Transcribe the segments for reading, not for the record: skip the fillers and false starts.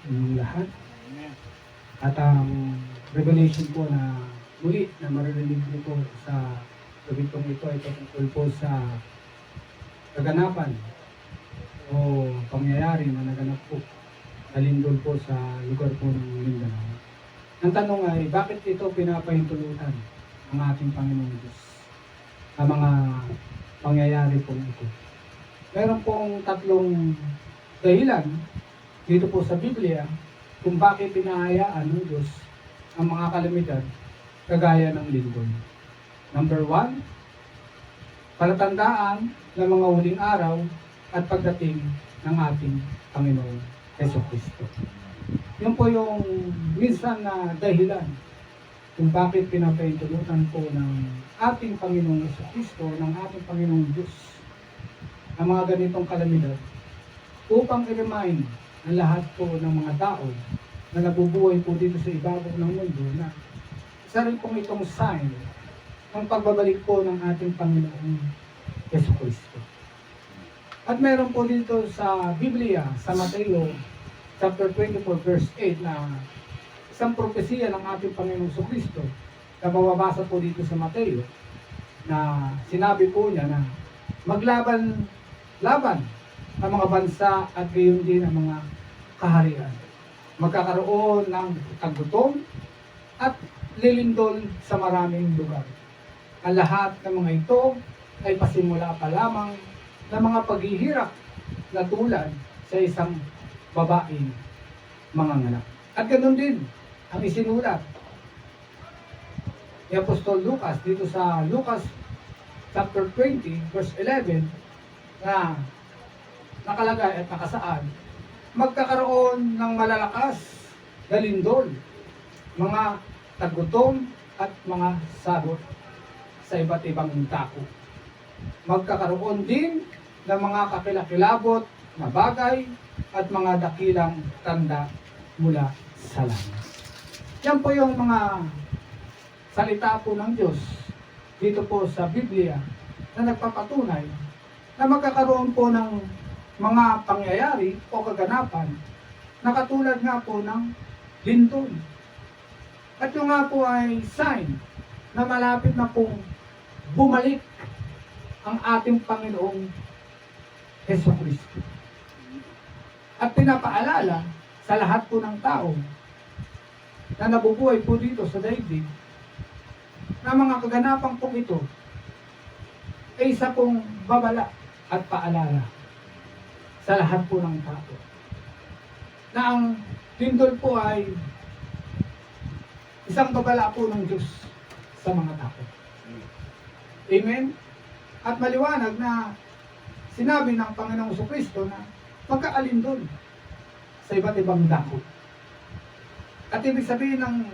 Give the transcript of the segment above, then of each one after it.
inyong lahat. At ang revelation po na muli na maririnig niyo po sa gabi pong ito ay tungkol po sa kaganapan o pangyayari na naganap po na lindol po sa lugar po ng Mindanao. Ang tanong ay, bakit ito pinapahintulutan ng ating Panginoong Diyos sa mga pangyayari po ito? Meron pong tatlong dahilan dito po sa Biblia kung bakit pinahayaan ng Diyos ang mga kalamidad kagaya ng lindol. Number 1, palatandaan ng mga huling araw at pagdating ng ating Panginoong Jesucristo. Yun po yung minsan na dahilan kung bakit pinapahintulutan po ng ating Panginoong Jesucristo, ng ating Panginoong Diyos, ang mga ganitong kalamidad upang i-remind ang lahat po ng mga tao na nabubuhay po dito sa ibabaw ng mundo na isa rin pong itong sign ng pagbabalik po ng ating Panginoong Jesucristo. At meron po dito sa Biblia, sa Mateo chapter 24 verse 8 na isang propesiya ng ating Panginoong Jesucristo na mababasa po dito sa Mateo na sinabi po niya na maglaban ang mga bansa at gayon din ang mga kaharian. Magkakaroon ng taggutom at lilindol sa maraming lugar. Ang lahat ng mga ito ay pasimula pa lamang ng mga paghihirap na tulad sa isang babaeng manganganak. At ganoon din ang isinulat ni Apostol Lucas dito sa Lucas chapter 20 verse 11 na nakalagay at nakasaad, magkakaroon ng malalakas na lindol, mga tagutom at mga sabot sa iba't ibang dako. Magkakaroon din ng mga kakilakilabot na bagay at mga dakilang tanda mula sa langit. Yan po yung mga salita po ng Diyos dito po sa Biblia na nagpapatunay na magkakaroon po ng mga pangyayari o kaganapan na katulad nga po ng lindol. At yung nga po ay sign na malapit na pong bumalik ang ating Panginoong Jesucristo. At pinapaalala sa lahat po ng tao na nabubuhay po dito sa daigdig na mga kaganapan pong ito ay isa pong babala at paalala sa lahat po ng tao na ang lindol po ay isang babala po ng Diyos sa mga tao. Amen? At maliwanag na sinabi ng Panginoong Jesucristo na magkaalindol sa iba't ibang dako. At ibig sabihin ng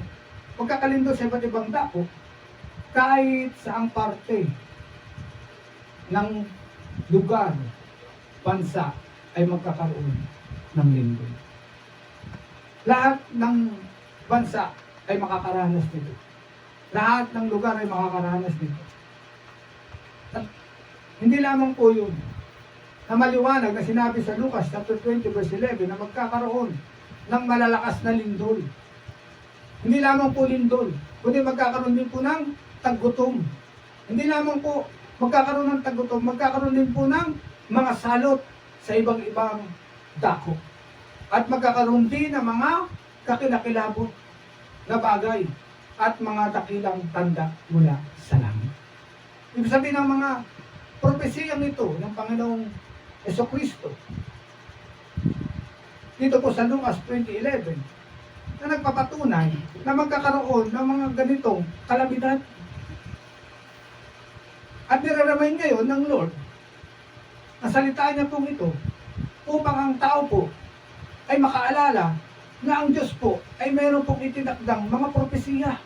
magkakalindol sa iba't ibang dako, kahit saang parte ng lugar, bansa, ay magkakaroon ng lindol. Lahat ng bansa ay makakaranas nito. Lahat ng lugar ay makakaranas nito. At hindi lamang po yun na maliwanag na sinabi sa Lucas chapter 20 verse 11 na magkakaroon ng malalakas na lindol. Hindi lamang po lindol, kundi magkakaroon din po ng taggutom. Hindi lamang po magkakaroon ng taggutom, magkakaroon din po ng mga salot sa ibang-ibang dako. At magkakaroon din ng mga kakilakilabot na bagay at mga dakilang tanda mula sa langit. Ibig sabihin ng mga propesiyang ito ng Panginoong Jesucristo dito po sa Lucas 20:11 na nagpapatunay na magkakaroon ng mga ganitong kalamidad. At nire-remind ngayon ng Lord na salita niya pong ito upang ang tao po ay makaalala na ang Diyos po ay mayroon pong itinakdang mga propesiya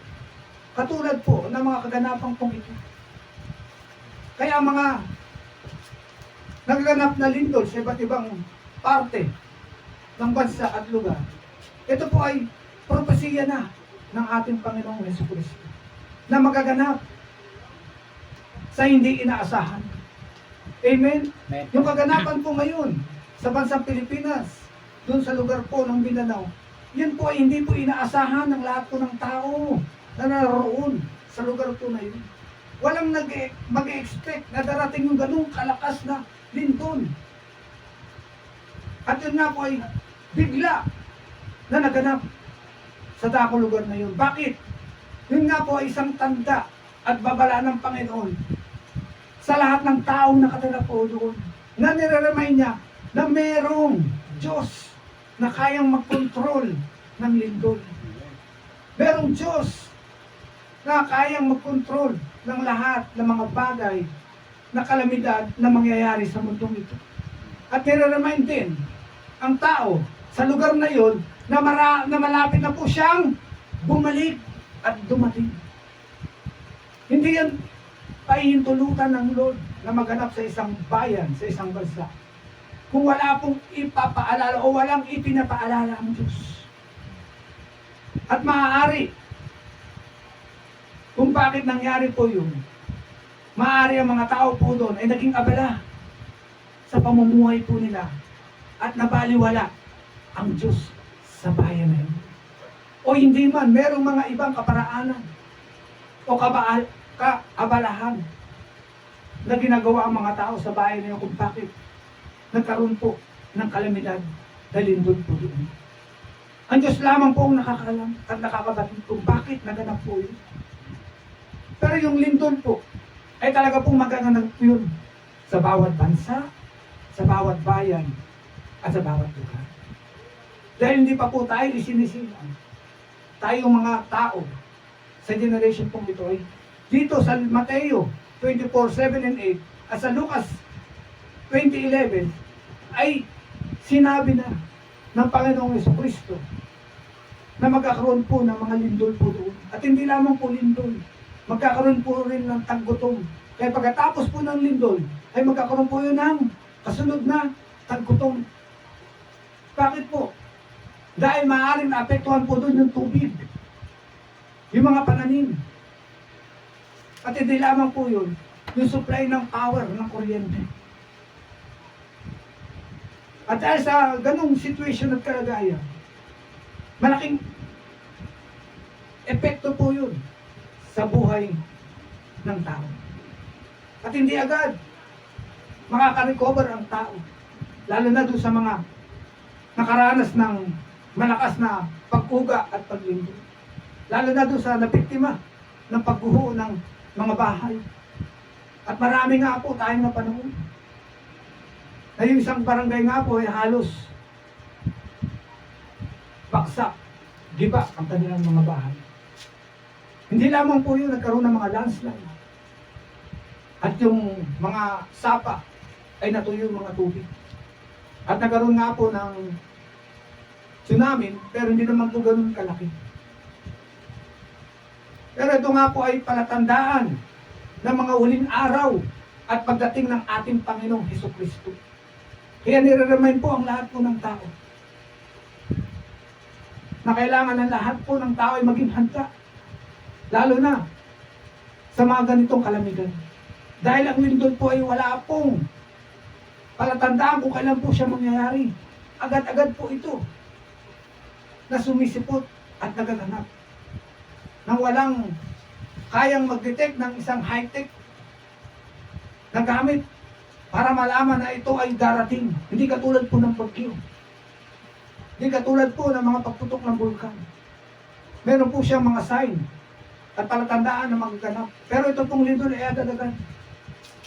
katulad po ng mga kaganapang pong ito. Kaya ang mga nagaganap na lindol sa iba't ibang parte ng bansa at lugar, ito po ay propesiya na ng ating Panginoong Jesucristo na magaganap sa hindi inaasahan. Amen? Amen. Yung kaganapan po ngayon sa bansang Pilipinas doon sa lugar po ng Mindanao, yun po ay hindi po inaasahan ng lahat po ng tao na naroon sa lugar po na yun. Walang mag-expect na darating yung ganung kalakas na lindol. At yun nga po ay bigla na naganap sa dakong lugar na yun. Bakit? Yun nga po ay isang tanda at babala ng Panginoon sa lahat ng taong nakatala po doon. Na nire-remind niya na merong Diyos na kayang mag-control ng lindol. Merong Diyos na kayang mag-control ng lahat ng mga bagay na kalamidad na mangyayari sa mundong ito. At nire-remind din ang tao sa lugar na yon na malapit na po siyang bumalik at dumating. Hindi yan pahihintulutan ng Lord na maganap sa isang bayan, sa isang bansa, kung wala pong ipapaalala o walang ipinapaalala ang Diyos. At maaari, kung bakit nangyari po yun, maaari ang mga tao po doon ay naging abala sa pamumuhay po nila at nabaliwala ang Diyos sa bayan na yun. O hindi man, merong mga ibang kaparaanan o kaabalahan na ginagawa ang mga tao sa bayan na yun kung bakit nagkaroon po ng kalamidad dahil doon po doon. Ang Diyos lamang po ang nakakalam at nakakabatid kung bakit naganap po yun. Pero yung lindol po, ay talaga pong magaganap yun sa bawat bansa, sa bawat bayan, at sa bawat lugar. Dahil hindi pa po tayo isinisilang. Tayong mga tao sa generation pong ito ay dito sa Mateo 24:7 and 8 at sa Lucas 20:11 ay sinabi na ng Panginoong Jesucristo na magkakaroon po ng mga lindol po doon. At hindi lamang po lindol, magkakaroon po rin ng taggutom. Kaya pagkatapos po ng lindol, ay magkakaroon po yun ng kasunod na taggutom. Bakit po? Dahil maaaring naapektuhan po doon yung tubig, yung mga pananim. At hindi lamang po yun, yung supply ng power ng kuryente. At dahil sa ganung situation at kalagayan, malaking epekto po yun sa buhay ng tao. At hindi agad makaka-recover ang tao. Lalo na doon sa mga nakaranas ng malakas na pagkuga at paglindol. Lalo na doon sa nabiktima ng pagguho ng mga bahay. At marami nga po tayong napanood. Na yung isang barangay nga po ay halos baksak, giba ang kanilang mga bahay. Hindi lamang po yun, nagkaroon ng mga landslide. At yung mga sapa ay natuyo yung mga tubig. At nagkaroon nga po ng tsunami, pero hindi naman po ganun kalaki. Pero ito nga po ay palatandaan ng mga huling araw at pagdating ng ating Panginoong Hesukristo. Kaya nire-remind po ang lahat po ng tao na kailangan ng lahat po ng tao ay maging handa. Lalo na sa mga ganitong kalamidad. Dahil ang lindol po ay wala pong palatandaan kung kailan po siya mangyayari. Agad-agad po ito na sumisipot at nagaganap. Nang walang kayang mag-detect ng isang high-tech na gamit para malaman na ito ay darating. Hindi katulad po ng bagyo. Hindi katulad po ng mga pagputok ng bulkan. Meron po siyang mga sign at palatandaan na magaganap. Pero ito pong lindol ay agad-agad.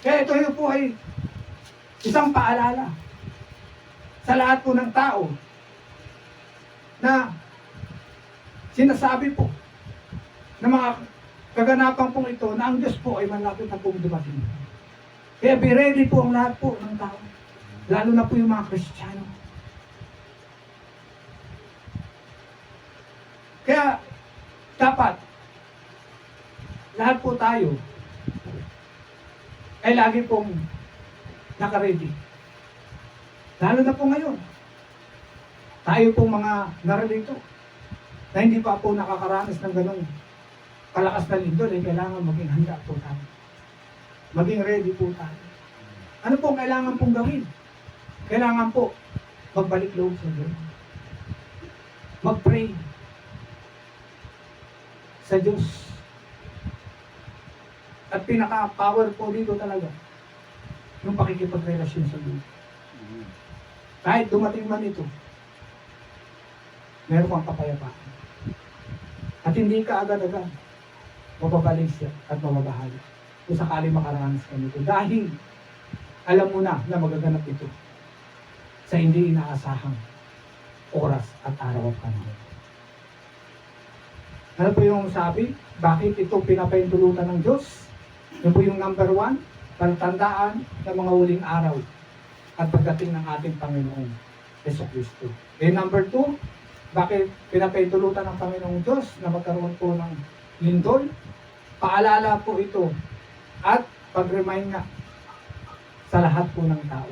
Kaya ito po ay isang paalala sa lahat po ng tao na sinasabi po na mga kaganapan pong ito na ang Diyos po ay malapit na pong dumating. Kaya be ready po ang lahat po ng tao. Lalo na po yung mga Kristiyano. Kaya dapat lahat po tayo ay lagi pong naka-ready. Lalo na po ngayon. Tayo pong mga naralito na hindi pa po nakakaranas ng ganong kalakas na lindol, ay kailangan maging handa po tayo. Maging ready po tayo. Ano pong kailangan pong gawin? Kailangan po magbalik loob sa Diyos. mag-pray sa Diyos. At pinaka-power po dito talaga, yung pakikipagrelasyon sa Diyos. Kahit dumating man ito, meron kang kapayapaan. At hindi ka agad-agad mababalik siya at mababahala kung sakali makaranas ka nito. Dahil alam mo na magaganap ito sa hindi inaasahang oras at araw at panahon. Ano po yung sabi? Bakit ito pinapahintulutan ng Diyos? Yun po yung number 1, palatandaan ng mga huling araw at pagdating ng ating Panginoon Jesucristo. Number 2, bakit pinapahintulutan ng Panginoong Diyos na magkaroon po ng lindol? Paalala po ito at pag-remind nga sa lahat po ng tao.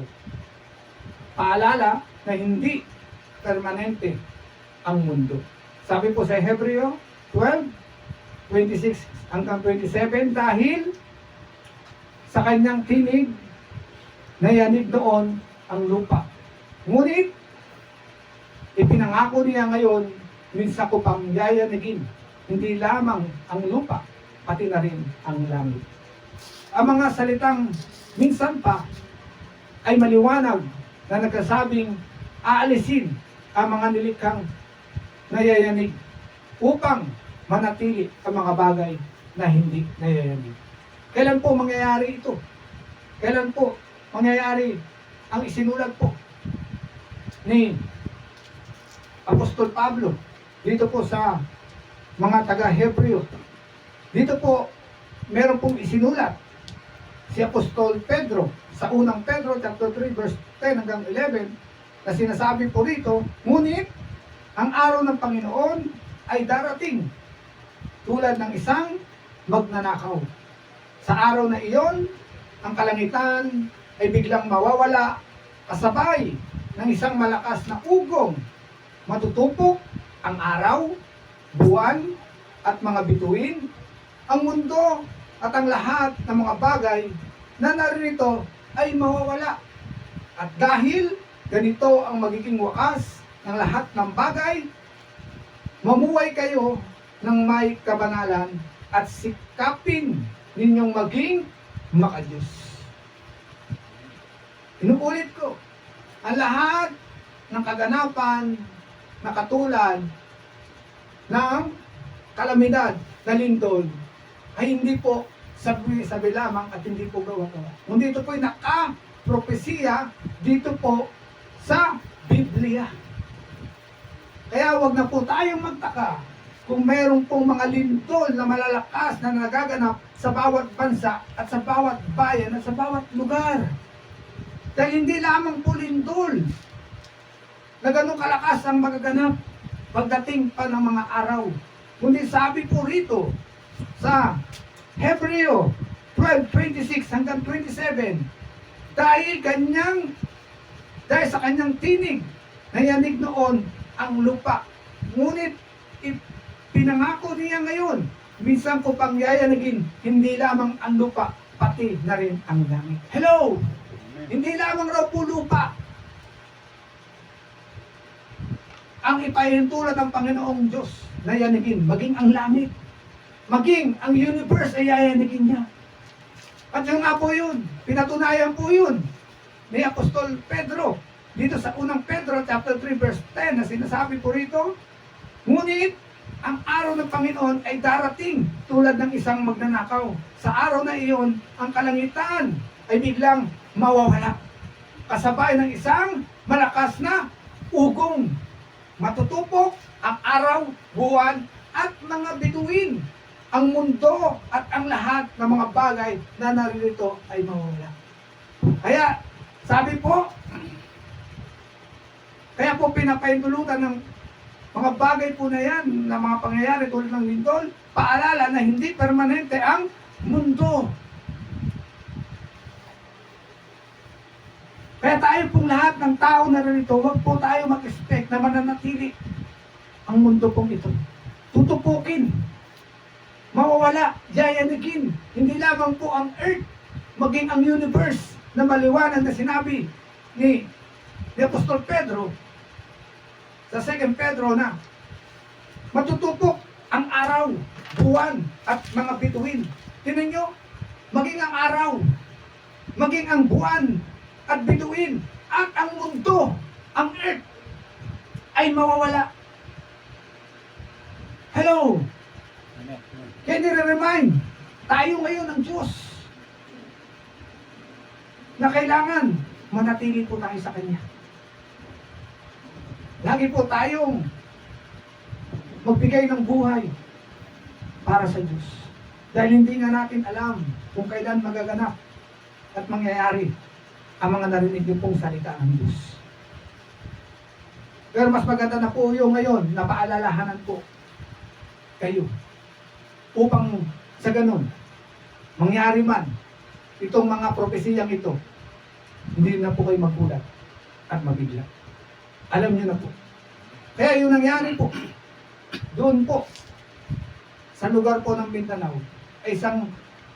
Paalala na hindi permanente ang mundo. Sabi po sa Hebreo 12:26 hanggang 27, dahil sa kanyang tinig nayanig doon ang lupa. Ngunit ipinangako niya ngayon, minsan ko pang yayanigin, hindi lamang ang lupa, pati na rin ang langit. Ang mga salitang minsan pa ay maliwanag na nagkasabing aalisin ang mga nilikhang nayayanig upang manatili ang mga bagay na hindi nayayanig. Kailan po mangyayari ito? Kailan po mangyayari ang isinulat po ni Apostol Pablo dito po sa mga taga-Hebreo? Dito po meron pong isinulat si Apostol Pedro sa unang Pedro chapter 3 verse 10 hanggang 11 na sinasabi po rito, ngunit ang araw ng Panginoon ay darating tulad ng isang magnanakaw. Sa araw na iyon, ang kalangitan ay biglang mawawala kasabay ng isang malakas na ugong. Matutupok ang araw, buwan, at mga bituin, ang mundo at ang lahat ng mga bagay na naririto ay mawawala. At dahil ganito ang magiging wakas ng lahat ng bagay, mamuhay kayo ng may kabanalan at sikapin ninyong maging makadiyos. Inuulit ko, ang lahat ng kaganapan na katulad ng kalamidad na lindol ay hindi po sabi lamang at hindi po gawa-gawa. Kundi ito po ay naka-propesiya dito po sa Biblia. Kaya wag na po tayong magtaka kung mayroon pong mga lindol na malalakas na nagaganap sa bawat bansa at sa bawat bayan at sa bawat lugar. Dahil hindi lamang po lindol na ganun kalakas ang magaganap pagdating pa ng mga araw. Kundi sabi po rito sa Hebreo 12:26 hanggang 27, dahil sa kanyang tinig, nayanig noon ang lupa. Ngunit pinangako niya ngayon, minsan ko pang yayanigin, hindi lamang ang lupa, pati na rin ang langit. Hello! Hindi lamang raw po lupa ang ipahintulad ng Panginoong Diyos na yanigin, maging ang langit, maging ang universe ay yayanigin niya. At yung nga po yun, pinatunayan po yun ni Apostol Pedro dito sa unang Pedro chapter 3 verse 10 na sinasabi po rito, ngunit ang araw ng Panginoon ay darating tulad ng isang magnanakaw. Sa araw na iyon, ang kalangitan ay biglang mawawala. Kasabay ng isang malakas na ugong. Matutupok ang araw, buwan, at mga bituin. Ang mundo at ang lahat ng mga bagay na naririto ay mawawala. Kaya, sabi po, kaya po pinapahintulutan ng mga bagay po na yan, na mga pangyayari tulad ng lindol, paalala na hindi permanente ang mundo. Kaya tayo pong lahat ng tao na rito, huwag po tayo mag-expect na mananatili ang mundo pong ito. Tutupukin, mawawala, yayanigin. Hindi lamang po ang earth, maging ang universe na maliwanag na sinabi ni Apostol Pedro sa 2 Pedro na Matutupok ang araw, buwan, at mga bituin. Tingnan nyo, maging ang araw, maging ang buwan, at bituin, at ang mundo, ang earth, ay mawawala. Hello! Kaya nire-remind tayo ngayon ng Diyos na kailangan manatili po tayo sa Kanya. Lagi po tayong magbigay ng buhay para sa Diyos. Dahil hindi nga natin alam kung kailan magaganap at mangyayari ang mga narinig niyo pong salita ng Diyos. Pero mas maganda na po yung ngayon na paalalahanan po kayo upang sa ganun mangyari man itong mga propesiyang ito, hindi na po kayo magulat at mabigla. Alam niyo na po. Kaya yung nangyari po doon po sa lugar po ng Mindanao ay isang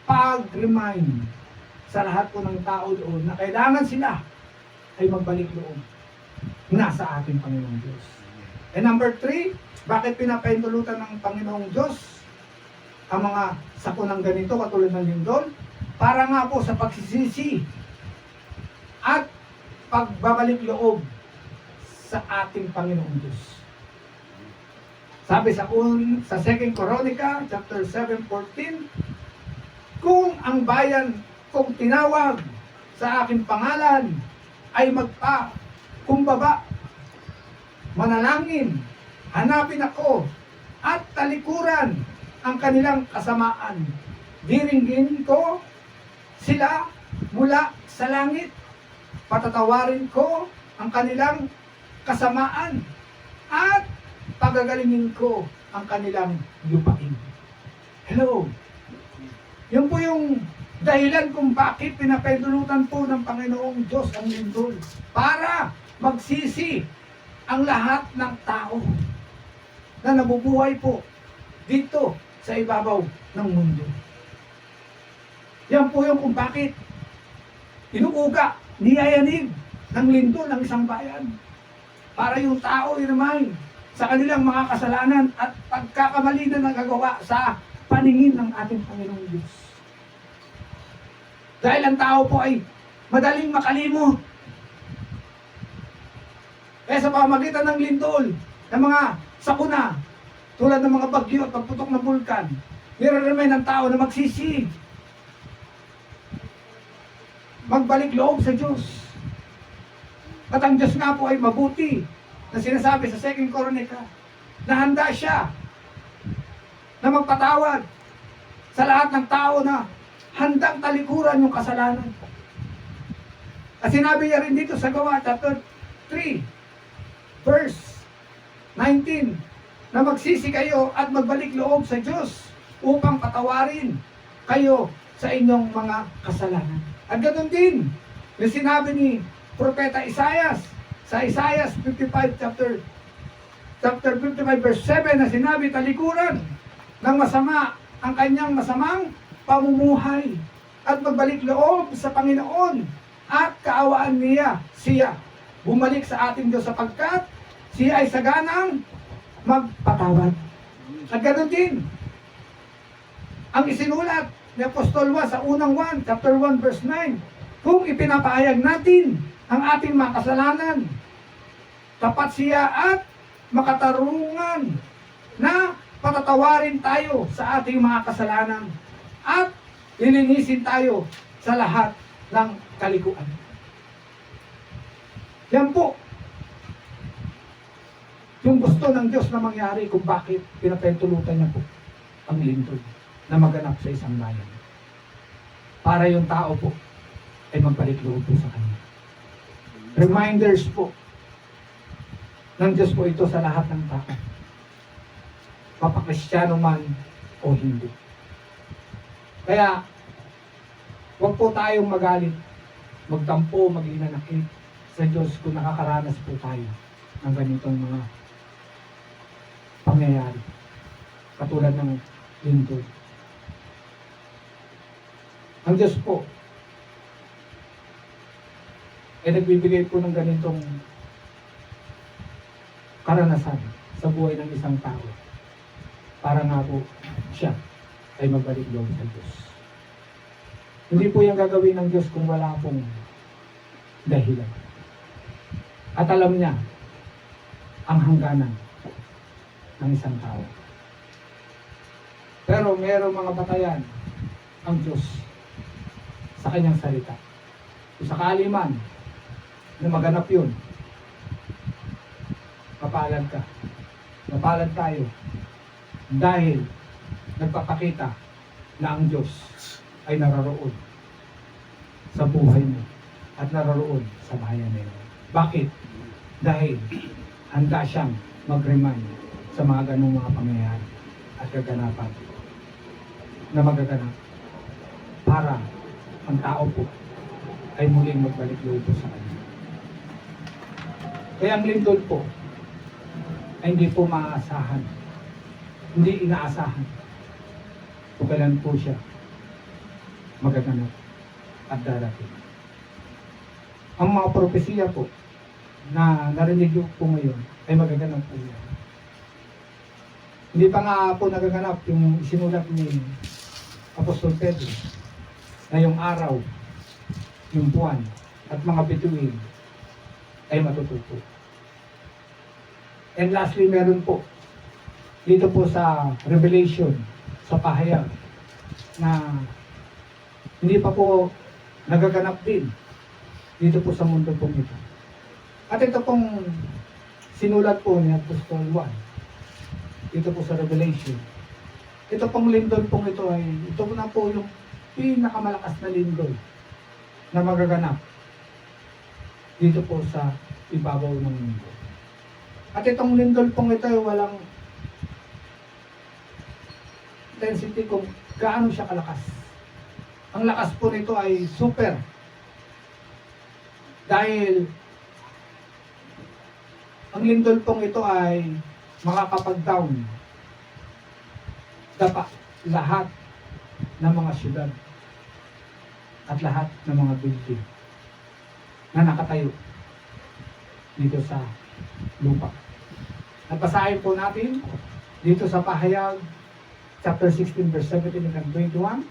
pag-remind sa lahat po ng tao doon na kailangan sila ay magbalik loob nasa ating Panginoong Diyos. And number 3, bakit pinapahintulutan ng Panginoong Diyos ang mga sakunang ganito katulad ng lindol? Para nga po sa pagsisisi at pagbabalik loob sa ating Panginoong Diyos. Sabi sa 2 Chronica, chapter 7:14, kung ang bayan kong tinawag sa aking pangalan ay magpakumbaba, manalangin, hanapin ako, at talikuran ang kanilang kasamaan. Diringgin ko sila mula sa langit. Patatawarin ko ang kanilang kasamaan at pagagalingin ko ang kanilang lupain. Hello! Yan po yung dahilan kung bakit pinapahintulutan po ng Panginoong Diyos ang lindol. Para magsisi ang lahat ng tao na nabubuhay po dito sa ibabaw ng mundo. Yan po yung kung bakit inuuga, niyayanig ng lindol ng isang bayan. Para yung tao i-remind sa kanilang mga kasalanan at pagkakamali na nagagawa sa paningin ng ating Panginoong Diyos. Dahil ang tao po ay madaling makalimot. Kaya sa pamamagitan ng lindol, ng mga sakuna, tulad ng mga bagyo at pagputok ng bulkan, nire-remind ng tao na magsisi, magbalik loob sa Diyos. At ang Diyos nga po ay mabuti, na sinasabi sa 2 Chronica, na handa siya na magpatawad sa lahat ng tao na handang talikuran yung kasalanan. At sinabi niya rin dito sa Gawa, chapter 3, verse 19, na magsisi kayo at magbalik loob sa Diyos upang patawarin kayo sa inyong mga kasalanan. At ganoon din, yung sinabi ni Propeta Isaias, sa Isaias 55, chapter 55, verse 7, na sinabi, talikuran ng masama ang kanyang masamang pamumuhay at magbalik loob sa Panginoon at kaawaan niya siya. Bumalik sa ating Diyos sapagkat siya ay saganang magpatawad. At ganoon din ang isinulat ni Apostol Juan sa unang 1, chapter 1, verse 9. Kung ipinapahayag natin ang ating mga kasalanan, tapat siya at makatarungan na patatawarin tayo sa ating mga kasalanan at lilinisin tayo sa lahat ng kalikuan. Yan po yung gusto ng Diyos na mangyari kung bakit pinapahintulutan niya po ang lindol na maganap sa isang bayan. Para yung tao po ay magbalik loob po sa Kanya. Reminders po ng Diyos po ito sa lahat ng tao. Mapakristyano man o hindi. Kaya, huwag po tayong magalit, magtampo, mag-inanakit sa Diyos kung nakakaranas po tayo ng ganitong mga pangyayari. Katulad ng lindol. Ang Diyos po ay nagbibigay po ng ganitong karanasan sa buhay ng isang tao para nga po siya ay magbalik loob sa Diyos. Hindi po yung gagawin ng Diyos kung wala pong dahilan. At alam niya ang hangganan ng isang tao. Pero mayroong mga batayan ang Diyos sa kanyang salita. Kung sakali man na maganap yun, mapalad ka. Mapalad tayo dahil nagpapakita na ang Diyos ay naroroon sa buhay mo at naroroon sa bayan na yun. Bakit? Dahil handa siyang mag-remind sa mga ganong mga pangyayari at kaganapan na magaganap para ang tao po ay muling magbalik loob sa Kanya. Kaya ang lindol po ay hindi po maaasahan. Hindi inaasahan kung kailan po siya magaganap at darating. Ang mga propesiya po na narinig po ngayon ay magaganap po yan. Hindi pa nga po nagaganap yung sinulat ni Apostol Pedro na yung araw, yung buwan at mga bituin ay matutupo. And lastly, meron po dito po sa Revelation, sa pahayag, na hindi pa po nagaganap din dito po sa mundo pong ito. At ito pong sinulat po ni Apostol Juan dito po sa Revelation. Ito pong lindol pong ito ay, ito na po yung pinakamalakas na lindol na magaganap dito po sa ibabaw ng mundo. At itong lindol pong ito ay walang intensity kung gaano siya kalakas. Ang lakas po nito ay super. Dahil ang lindol pong ito ay makakapag-down dapa lahat ng mga syudad at lahat ng mga building na nakatayo dito sa lupa. Nagbasahin po natin dito sa pahayag chapter 16 verse 17 hanggang 21.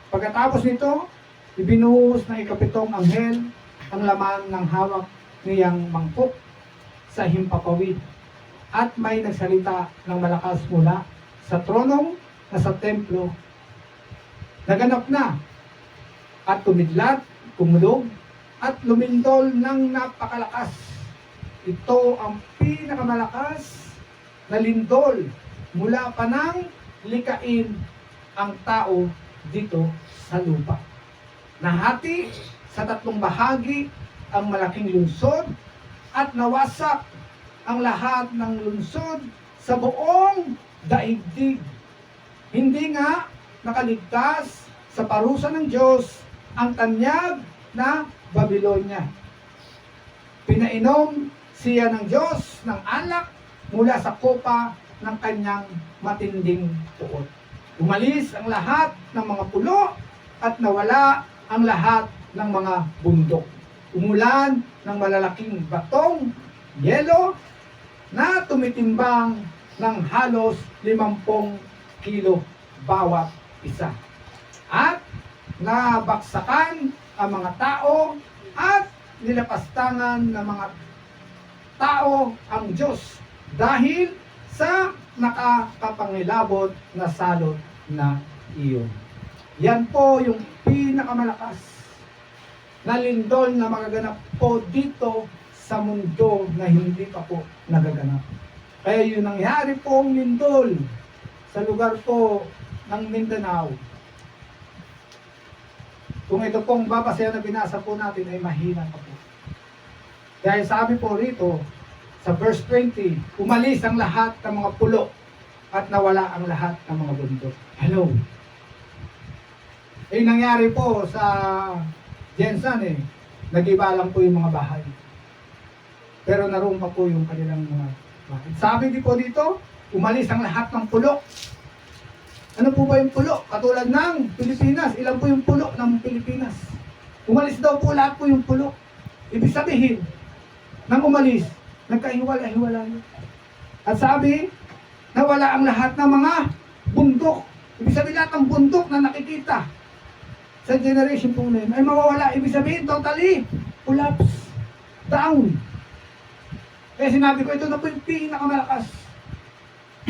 Pagkatapos nito, ibinuhos ng ikapitong anghel ang laman ng hawak niyang mangkok sa himpapawid at may nagsalita ng malakas mula sa tronong nasa templo. Naganap na at tumidlat, kumulog at lumindol ng napakalakas. Ito ang pinakamalakas na lindol mula pa nang likain ang tao dito sa lupa. Nahati sa tatlong bahagi ang malaking lungsod at nawasak ang lahat ng lungsod sa buong daigdig. Hindi nga nakaligtas sa parusa ng Diyos ang tanyag na Babylonia. Pinainom siya ng Diyos ng alak mula sa kopa ng kanyang matinding puot. Umalis ang lahat ng mga pulo at nawala ang lahat ng mga bundok. Umulan ng malalaking batong yelo na tumitimbang ng halos 50 kilo bawat isa. At nabaksakan ang mga tao at nilapastangan ng mga tao ang Diyos dahil sa nakakapangilabot na salot na iyon. Yan po yung pinakamalakas na lindol na magaganap po dito sa mundo na hindi pa po nagaganap. Kaya yung nangyari pong lindol sa lugar po ng Mindanao, kung ito pong babasayan na binasa po natin ay mahina pa po. Dahil sabi po rito sa verse 20, umalis ang lahat ng mga pulo at nawala ang lahat ng mga bundok. Hello. Eh nangyari po sa Jensen nag-iba lang po yung mga bahay. Pero naroon pa po yung kanilang mga bahay. Sabi din po dito, umalis ang lahat ng pulo. Ano po ba yung pulo? Katulad ng Pilipinas. Ilan po yung pulo ng Pilipinas? Umalis daw po lahat po yung pulo. Ibig sabihin, nang umalis, nagkahiwalay-hiwalay. At sabi, nawala ang lahat ng mga bundok. Ibig sabihin lahat ng bundok na nakikita sa generation po na yun ay mawawala. Ibig sabihin, totally collapse, down. Kaya sinabi ko, ito na po yung pinakamalakas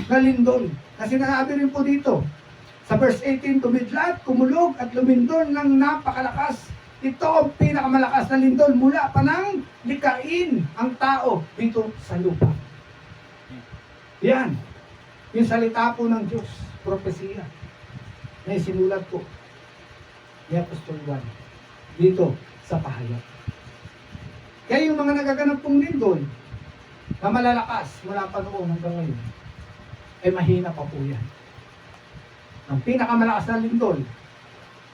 na lindol. Kasi sinabi rin po dito, sa verse 18, tumidlat, kumulog at lumindol ng napakalakas. Ito ang pinakamalakas na lindol mula pa nang likain ang tao dito sa lupa. Yan. Yung salita po ng Diyos, propesiya, na isinulat po ni Apostol Juan dito sa pahayag. Kaya yung mga nagaganap pong lindol na malalakas mula pa noon hanggang ngayon, ay mahina pa po yan. Ang pinakamalakas na lindol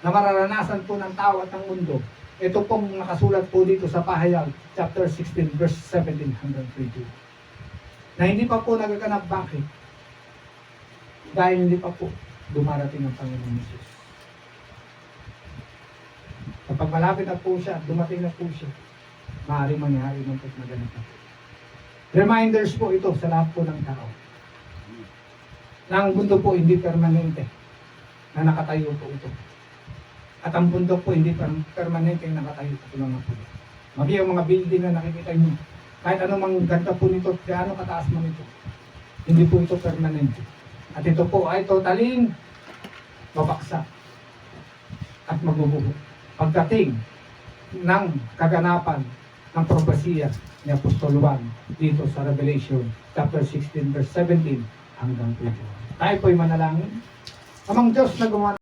na mararanasan po ng tao at ng mundo, ito pong nakasulat po dito sa pahayag, chapter 16, verse 17 hanggang 22. Na hindi pa po nagaganap. Bakit? Dahil hindi pa po dumarating ang Panginoon Jesus. Kapag malapit na po siya, dumating na po siya, maaaring mangyari ng pag naganap na. Reminders po ito sa lahat po ng tao. Na ang mundo po hindi permanente, na nakatayo po ito. At ang bundok po hindi permanente yung nakatayo po mga po. Maging yung mga building na nakikita nyo, kahit anong ganda po nito, gaano kataas man ito, hindi po ito permanente. At ito po ay totaling babaksak at magbubuho. Pagdating ng kaganapan ng propesiya ni Apostol Juan dito sa Revelation chapter 16 verse 17 hanggang 21. Tayo po'y manalangin. Amang Diyos na gumawa